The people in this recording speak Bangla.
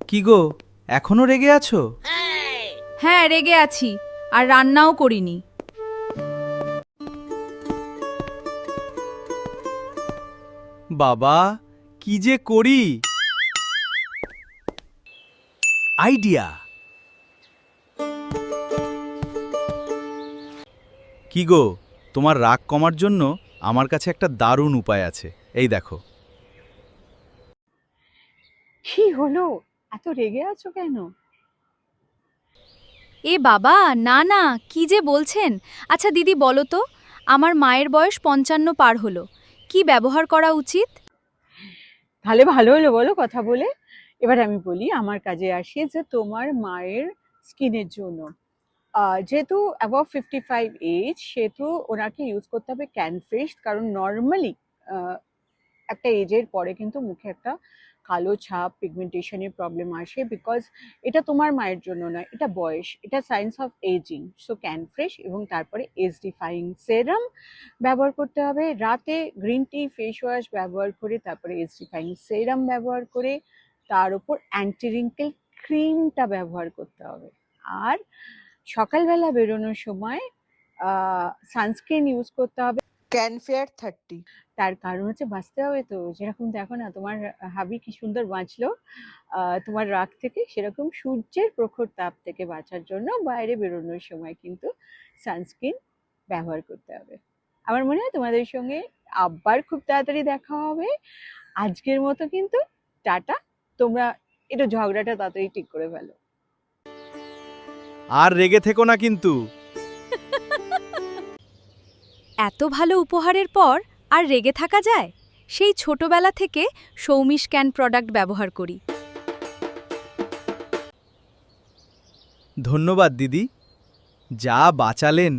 কি গো, এখনো রেগে আছো? হ্যাঁ, রেগে আছি, আর রান্নাও করিনি। বাবা, কি যে করি! আইডিয়া! কি গো, তোমার রাগ কমার জন্য আমার কাছে একটা দারুণ উপায় আছে। এই দেখো। কি হলো? এত রেগে আছো কেন? এ বাবা, না না, কি যে বলছেন। আচ্ছা দিদি, বলো তো, আমার মায়ের বয়স 55 পার হলো, কি ব্যবহার করা উচিত? তাহলে ভালো হলো বলো কথা বলে। এবার আমি বলি, আমার কাজে আসি যে তোমার মায়ের স্কিনের জন্য যেহেতু অ্যাবভ 55 এজ, সেহেতু ওনাকে ইউজ করতে হবে ক্যানফিশ। কারণ নর্মালি একটা এজের পরে কিন্তু মুখে একটা কালো ছাপ, পিগমেন্টেশনের প্রবলেম আসে। বিকজ এটা তোমার মায়ের জন্য নয়, এটা বয়স, এটা সায়েন্স অফ এজিং। সো ক্যানফ্রেশ এবং তারপরে এজ ডিফাইং সেরাম ব্যবহার করতে হবে। রাতে গ্রিন টি ফেস ওয়াশ ব্যবহার করে তারপরে এজ ডিফাইং সেরাম ব্যবহার করে তার উপর অ্যান্টি রিঙ্কেল ক্রিমটা ব্যবহার করতে হবে। আর সকালবেলা বেরোনোর সময় সানস্ক্রিন ইউজ করতে হবে ক্যানফেয়ার 30। তার কারণ হচ্ছে বাঁচতে হবে তো। যেরকম দেখো না, তোমার হাবি কি সুন্দর বাঁচলো তোমার রাগ থেকে, সেরকম সূর্যের প্রখর তাপ থেকে বাঁচার জন্য বাইরে বেরোনোর সময় কিন্তু সানস্ক্রিন ব্যবহার করতে হবে। আমার মনে হয় তোমাদের সঙ্গে আবার খুব তাড়াতাড়ি দেখা হবে। আজকের মতো কিন্তু টাটা। তোমরা একটু ঝগড়াটা তাড়াতাড়ি ঠিক করে ফেলো। আর রেগে থেকো না কিন্তু। এত ভালো উপহারের পর আর রেগে থাকা যায়? সেই ছোটবেলা থেকে সৌমি স্ক্যান প্রোডাক্ট ব্যবহার করি। ধন্যবাদ দিদি, যা বাঁচালেন।